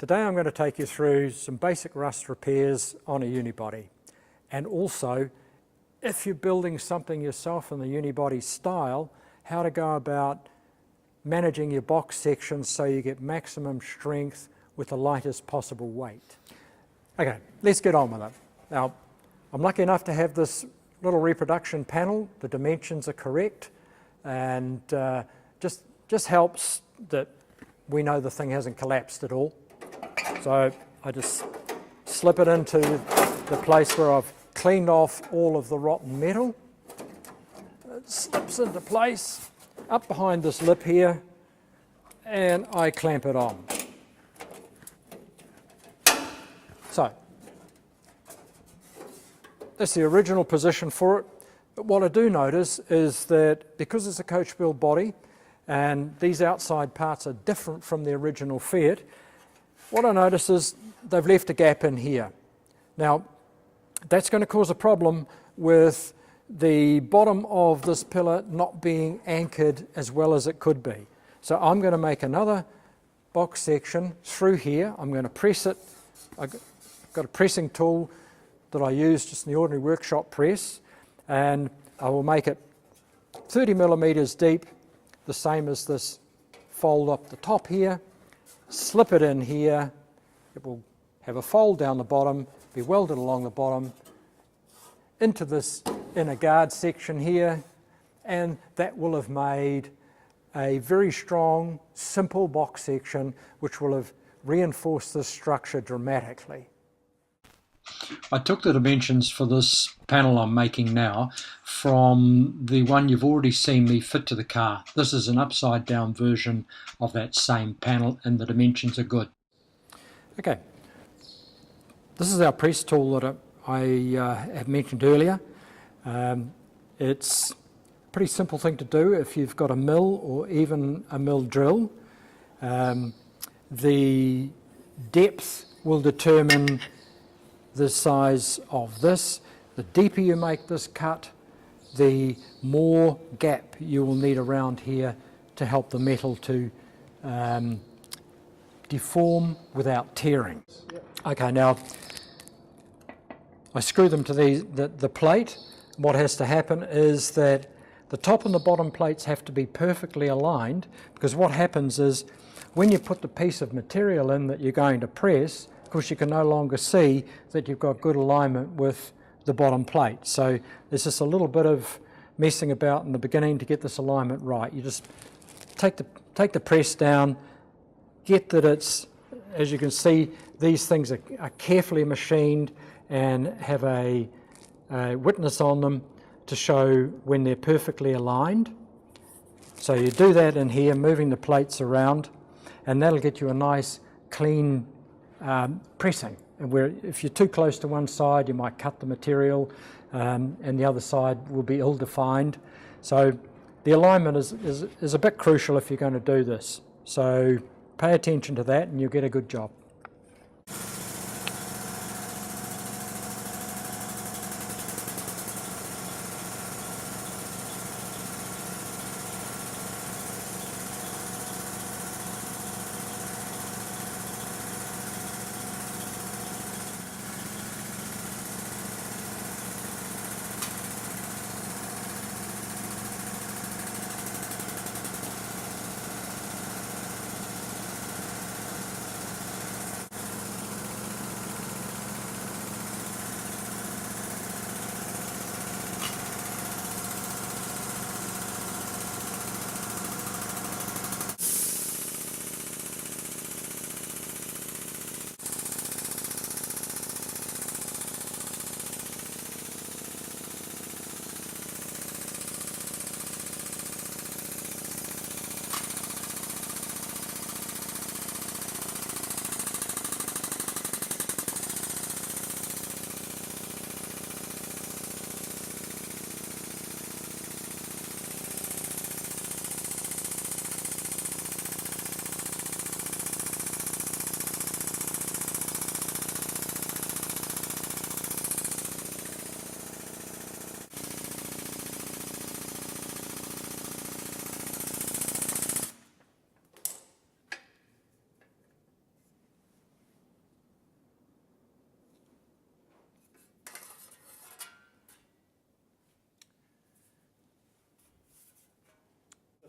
Today I'm going to take you through some basic rust repairs on a unibody, and also if you're building something yourself in the unibody style, how to go about managing your box sections so you get maximum strength with the lightest possible weight. Okay, let's get on with it. Now, I'm lucky enough to have this little reproduction panel. The dimensions are correct, and just helps that we know the thing hasn't collapsed at all. So I just slip it into the place where I've cleaned off all of the rotten metal. It slips into place up behind this lip here, and I clamp it on. So that's the original position for it. But what I do notice is that because it's a coach build body and these outside parts are different from the original Fiat, what I notice is they've left a gap in here. Now, that's going to cause a problem with the bottom of this pillar not being anchored as well as it could be. So I'm going to make another box section through here. I'm going to press it. I've got a pressing tool that I use just in the ordinary workshop press, and I will make it 30 millimeters deep, the same as this fold up the top here, slip it in here. It will have a fold down the bottom, be welded along the bottom into this inner guard section here, and that will have made a very strong, simple box section which will have reinforced this structure dramatically. I took the dimensions for this panel I'm making now from the one you've already seen me fit to the car. This is an upside down version of that same panel, and the dimensions are good. Okay, this is our press tool that I have mentioned earlier. It's a pretty simple thing to do if you've got a mill or even a mill drill. The depth will determine the size of this. The deeper you make this cut, the more gap you will need around here to help the metal to deform without tearing. Okay, now I screw them to the plate. What has to happen is that the top and the bottom plates have to be perfectly aligned, because what happens is when you put the piece of material in that you're going to press, of course you can no longer see that you've got good alignment with the bottom plate. So there's just a little bit of messing about in the beginning to get this alignment right. You just take the press down, get that it's, as you can see, these things are carefully machined and have a witness on them to show when they're perfectly aligned. So you do that in here, moving the plates around, and that'll get you a nice clean pressing. And where if you're too close to one side, you might cut the material, and the other side will be ill-defined. So the alignment is a bit crucial if you're going to do this. So pay attention to that and you'll get a good job.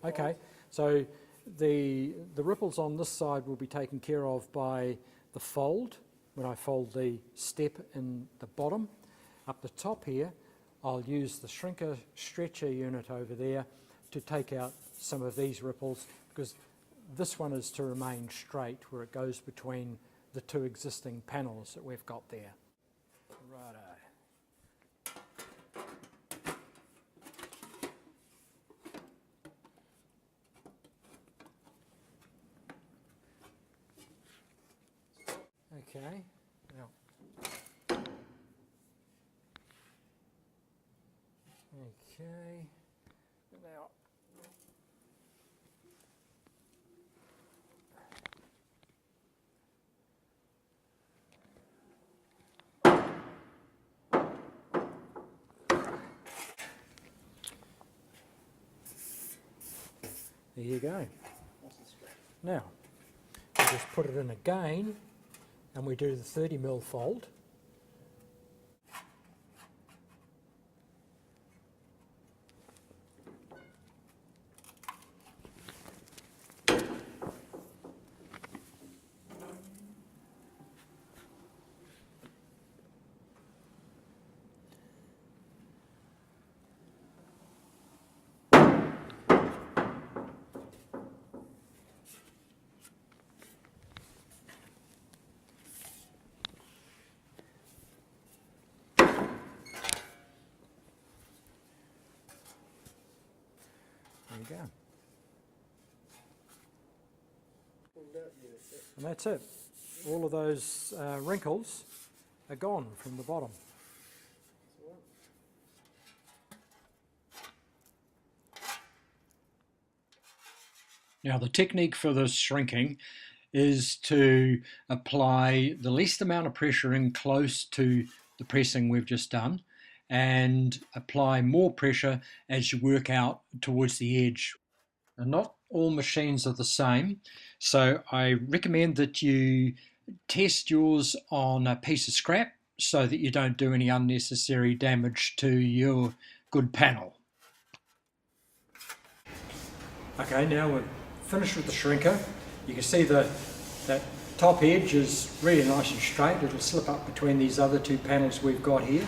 Okay, so the ripples on this side will be taken care of by the fold, when I fold the step in the bottom. Up the top here, I'll use the shrinker stretcher unit over there to take out some of these ripples, because this one is to remain straight where it goes between the two existing panels that we've got there. Righto. Okay, now, okay, now, there you go. Now, we just put it in again, and we do the 30mm fold. There you go. And that's it. All of those wrinkles are gone from the bottom. Now the technique for this shrinking is to apply the least amount of pressure in close to the pressing we've just done, and apply more pressure as you work out towards the edge. And not all machines are the same, so I recommend that you test yours on a piece of scrap so that you don't do any unnecessary damage to your good panel. Okay, now we're finished with the shrinker. You can see that top edge is really nice and straight. It'll slip up between these other two panels we've got here.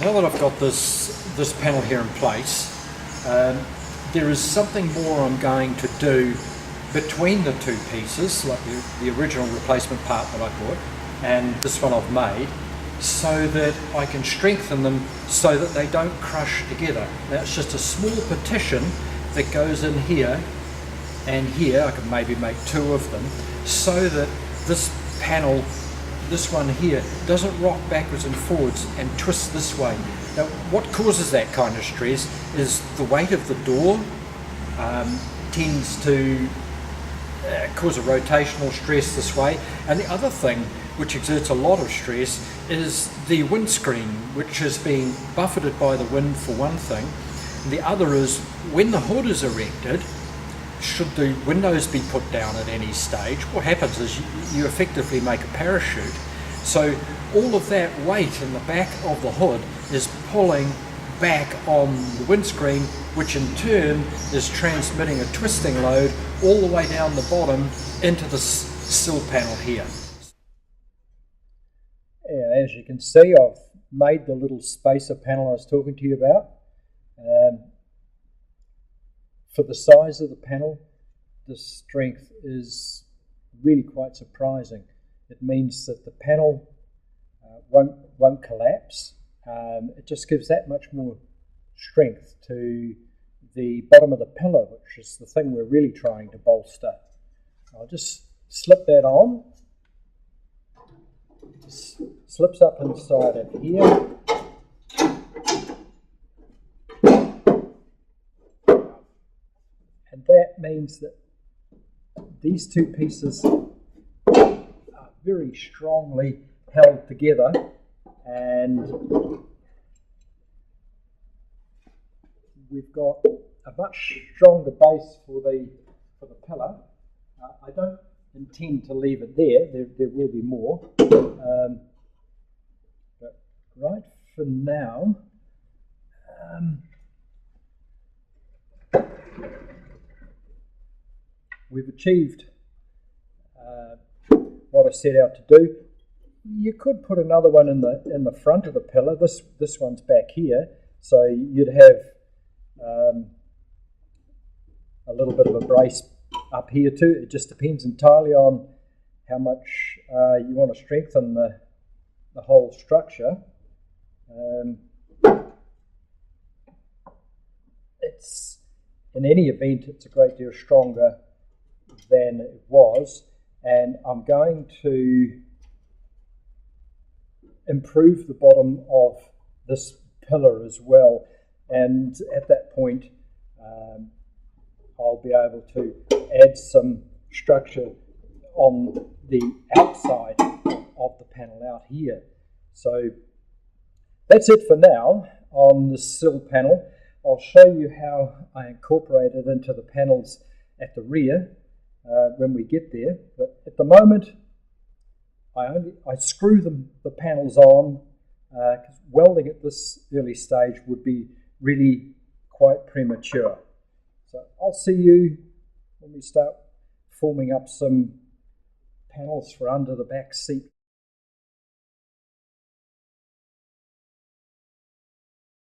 Now that I've got this panel here in place, there is something more I'm going to do between the two pieces, like the original replacement part that I bought and this one I've made, so that I can strengthen them so that they don't crush together. Now it's just a small partition that goes in here and here. I could maybe make two of them, so that this panel, this one here, doesn't rock backwards and forwards and twist this way. Now what causes that kind of stress is the weight of the door tends to cause a rotational stress this way, and the other thing which exerts a lot of stress is the windscreen, which is being buffeted by the wind for one thing. And the other is when the hood is erected, should the windows be put down at any stage, what happens is you effectively make a parachute. So all of that weight in the back of the hood is pulling back on the windscreen, which in turn is transmitting a twisting load all the way down the bottom into the sill panel here. Yeah, as you can see, I've made the little spacer panel I was talking to you about. For the size of the panel, the strength is really quite surprising. It means that the panel won't collapse. It just gives that much more strength to the bottom of the pillar, which is the thing we're really trying to bolster. I'll just slip that on. It slips up inside of here. And that means that these two pieces are very strongly held together, and we've got a much stronger base for the pillar. I don't intend to leave it there. There will be more, but right for now, we've achieved what I set out to do. You could put another one in the front of the pillar. This one's back here, so you'd have a little bit of a brace up here too. It just depends entirely on how much you want to strengthen the whole structure. It's, in any event, it's a great deal stronger than it was, and I'm going to improve the bottom of this pillar as well, and at that point I'll be able to add some structure on the outside of the panel out here. So that's it for now on the sill panel. I'll show you how I incorporate it into the panels at the rear when we get there, but at the moment I screw the panels on, because welding at this early stage would be really quite premature. So I'll see you when we start forming up some panels for under the back seat.